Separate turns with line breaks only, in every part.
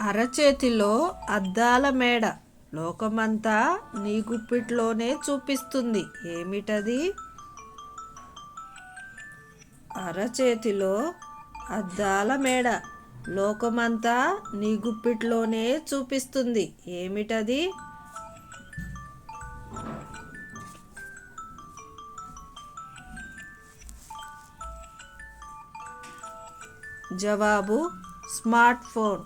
అరచేతిలో అద్దాల మేడ లోకమంతా నీ గుప్పిట్లోనే చూపిస్తుంది ఏమిటది? అరచేతిలో అద్దాల మేడ లోకమంతా నీ గుప్పిట్లోనే చూపిస్తుంది ఏమిటది? జవాబు స్మార్ట్ ఫోన్.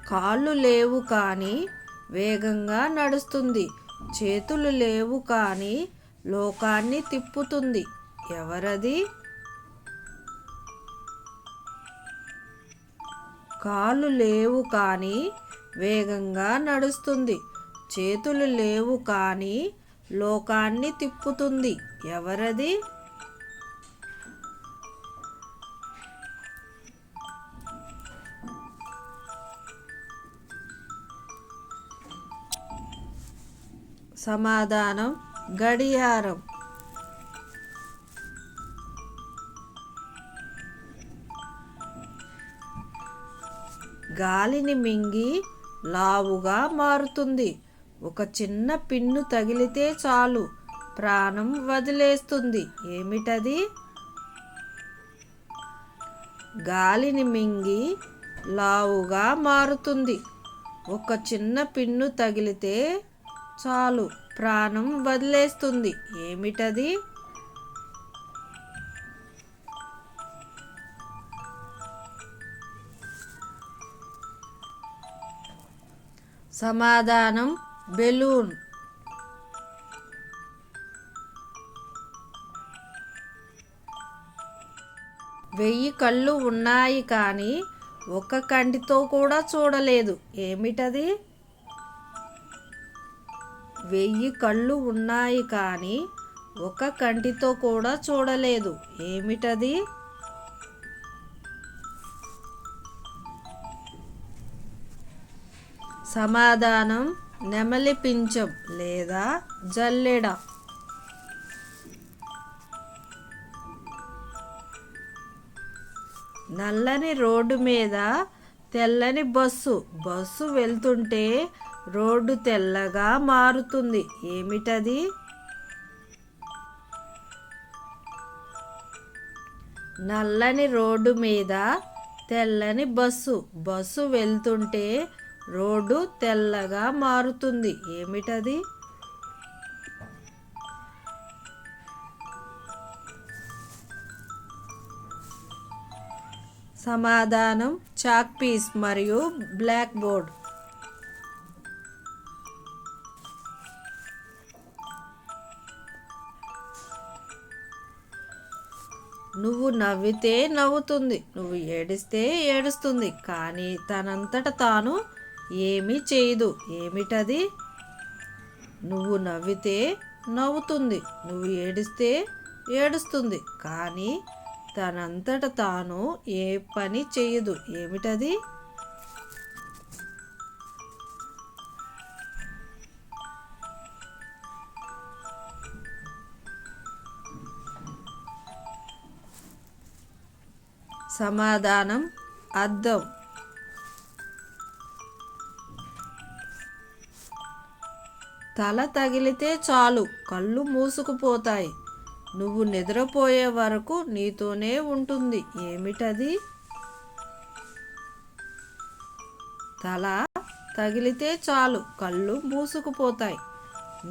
కాళ్ళు లేవు కానీ వేగంగా నడుస్తుంది, చేతులు లేవు కానీ లోకాన్ని తిప్పుతుంది ఎవరది? కాళ్ళు లేవు కానీ వేగంగా నడుస్తుంది, చేతులు లేవు కానీ లోకాన్ని తిప్పుతుంది ఎవరది? సమాధానం గడియారం. గాలిని మింగి లావుగా మారుతుంది, ఒక చిన్న పిన్ను తగిలితే చాలు ప్రాణం వదిలేస్తుంది ఏమిటది? గాలిని మింగి లావుగా మారుతుంది, ఒక చిన్న పిన్ను తగిలితే చాలు ప్రాణం వదిలేస్తుంది ఏమిటది? సమాధానం బెలూన్. వెయ్యి కళ్ళు ఉన్నాయి కానీ ఒక్క కంటితో కూడా చూడలేదు ఏమిటది? వెయ్యి కళ్ళు ఉన్నాయి కానీ ఒక కంటితో కూడా చూడలేదు ఏమిటది? సమాధానం నెమలి పించం లేదా జల్లెడ. నల్లని రోడ్డు మీద తెల్లని బస్సు వెళ్తుంటే రోడ్డు తెల్లగా మారుతుంది ఏమిటది? నల్లని రోడ్డు మీద తెల్లని బస్సు వెళ్తుంటే రోడ్డు తెల్లగా మారుతుంది ఏమిటది? సమాధానం చాక్ పీస్ మరియు బ్లాక్ బోర్డ్. నువ్వు నవ్వితే నవ్వుతుంది, నువ్వు ఏడిస్తే ఏడుస్తుంది, కానీ తనంతట తాను ఏమీ చేయదు ఏమిటది? నువ్వు నవ్వితే నవ్వుతుంది, నువ్వు ఏడిస్తే ఏడుస్తుంది, కానీ తనంతట తాను ఏ పని చేయదు ఏమిటది? సమాధానం అద్దం. తల తగిలితే చాలు కళ్ళు మూసుకుపోతాయి, నువ్వు నిద్రపోయే వరకు నీతోనే ఉంటుంది ఏమిటది? తల తగిలితే చాలు కళ్ళు మూసుకుపోతాయి,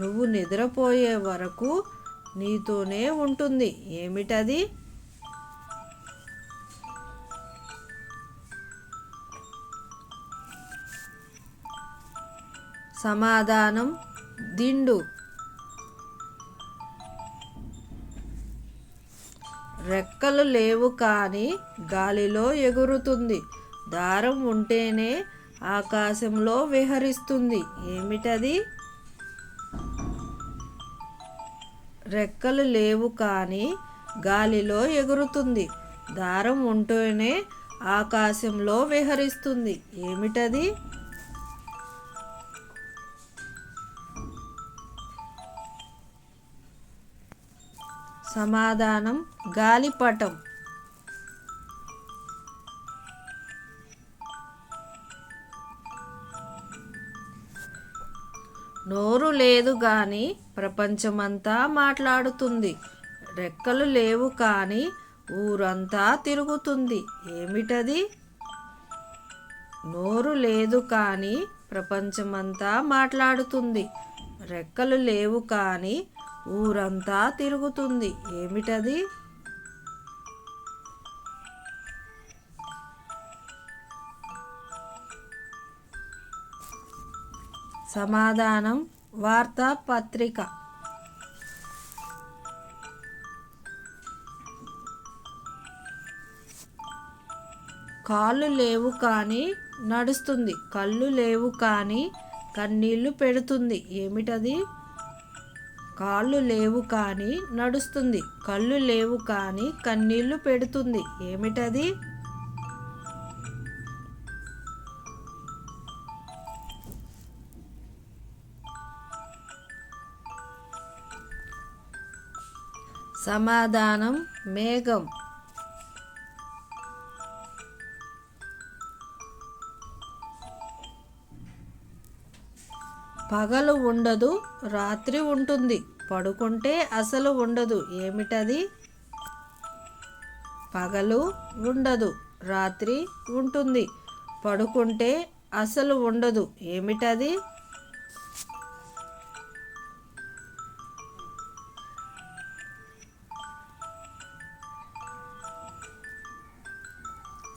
నువ్వు నిద్రపోయే వరకు నీతోనే ఉంటుంది ఏమిటది? సమాధానం దిండు. రెక్కలు లేవు కానీ గాలిలో ఎగురుతుంది, దారం ఉంటేనే ఆకాశంలో విహరిస్తుంది ఏమిటది? రెక్కలు లేవు కానీ గాలిలో ఎగురుతుంది, దారం ఉంటేనే ఆకాశంలో విహరిస్తుంది ఏమిటది? సమాధానం గాలిపటం. నోరు లేదు గాని ప్రపంచమంతా మాట్లాడుతుంది, రెక్కలు లేవు కానీ ఊరంతా తిరుగుతుంది, ఏమిటది? నోరు లేదు కానీ ప్రపంచమంతా మాట్లాడుతుంది, రెక్కలు లేవు కానీ ఊరంతా తిరుగుతుంది, ఏమిటది? సమాధానం వార్తాపత్రిక. కాళ్ళు లేవు కానీ నడుస్తుంది, కళ్ళు లేవు కానీ కన్నీళ్లు పెడుతుంది, ఏమిటది? కాళ్ళు లేవు కానీ నడుస్తుంది, కళ్ళు లేవు కానీ కన్నీళ్లు పెడుతుంది, ఏమిటది? సమాధానం మేఘం. పగలు ఉండదు, రాత్రి ఉంటుంది, పడుకుంటే అసలు ఉండదు, ఏమిటది? పగలు ఉండదు, రాత్రి ఉంటుంది, పడుకుంటే అసలు ఉండదు, ఏమిటది?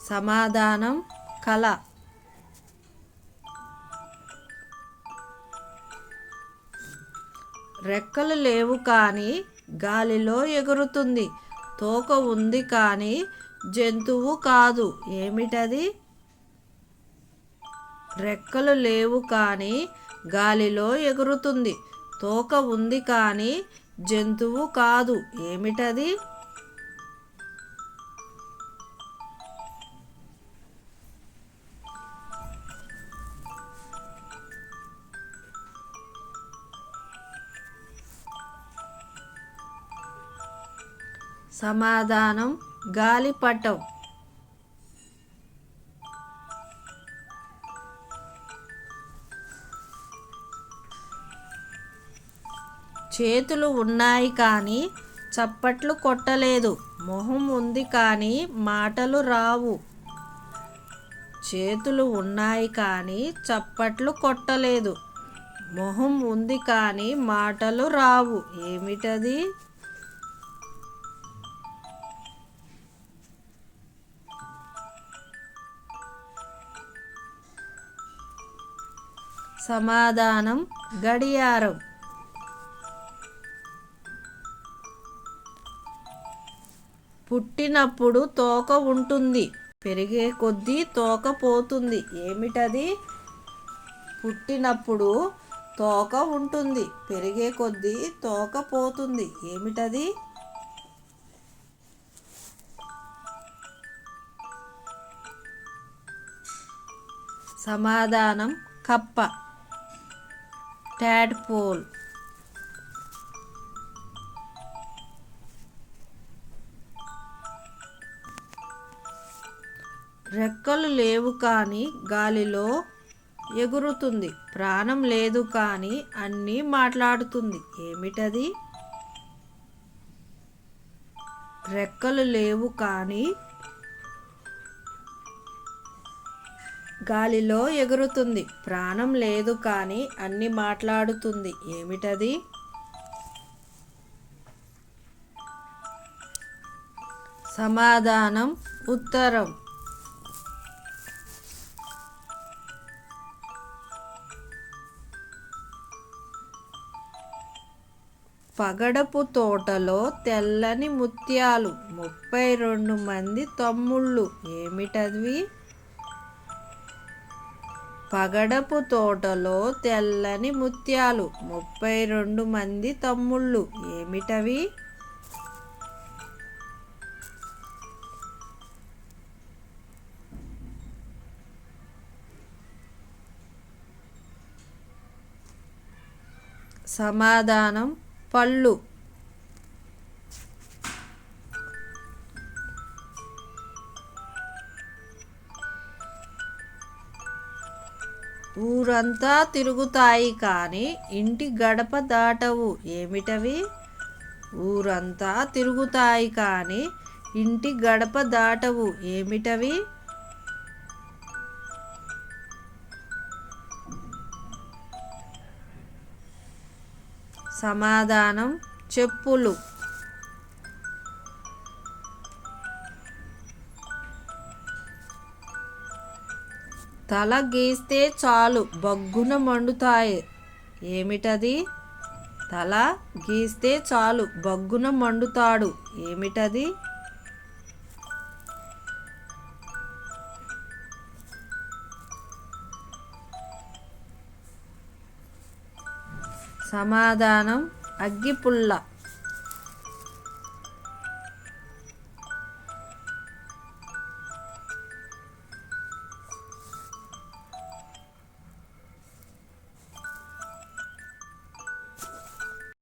సమాధానం కళ. రెక్కలు లేవు కానీ గాలిలో ఎగురుతుంది, తోక ఉంది కానీ జంతువు కాదు, ఏమిటది? రెక్కలు లేవు కానీ గాలిలో ఎగురుతుంది, తోక ఉంది కానీ జంతువు కాదు, ఏమిటది? సమాధానం గాలిపటం. చేతులు ఉన్నాయి కానీ చప్పట్లు కొట్టలేదు, మొహం ఉంది కానీ మాటలు రావు. చేతులు ఉన్నాయి కానీ చప్పట్లు కొట్టలేదు, మొహం ఉంది కానీ మాటలు రావు, ఏమిటది? సమాధానం గడియారం. పుట్టినప్పుడు తోక ఉంటుంది, పెరిగే కొద్దీ తోక పోతుంది, ఏమిటది? పుట్టినప్పుడు తోక ఉంటుంది, పెరిగే కొద్దీ తోక పోతుంది, ఏమిటది? సమాధానం కప్ప, ట్యాడ్పోల్. రెక్కలు లేవు కానీ గాలిలో ఎగురుతుంది, ప్రాణం లేదు కానీ అన్నీ మాట్లాడుతుంది, ఏమిటది? రెక్కలు లేవు కానీ గాలిలో ఎగురుతుంది, ప్రాణం లేదు కానీ అన్నీ మాట్లాడుతుంది, ఏమిటది? సమాధానం ఉత్తరం. పగడపు తోటలో తెల్లని ముత్యాలు, 32 మంది తమ్ముళ్ళు, ఏమిటవి? పగడపు తోటలో తెల్లని ముత్యాలు, 32 మంది తమ్ముళ్ళు, ఏమిటవి? సమాధానం పళ్ళు. ఊరంతా తిరుగుతాయి కానీ ఇంటి గడప దాటవు ఏమిటవి? ఊరంతా తిరుగుతాయి కానీ ఇంటి గడప దాటవు ఏమిటవి? సమాధానం చెప్పులు. తల గీస్తే చాలు బగ్గున మండుతాయి ఏమిటది? తల గీస్తే చాలు బగ్గున మండుతాడు ఏమిటది? సమాధానం అగ్గిపుల్ల.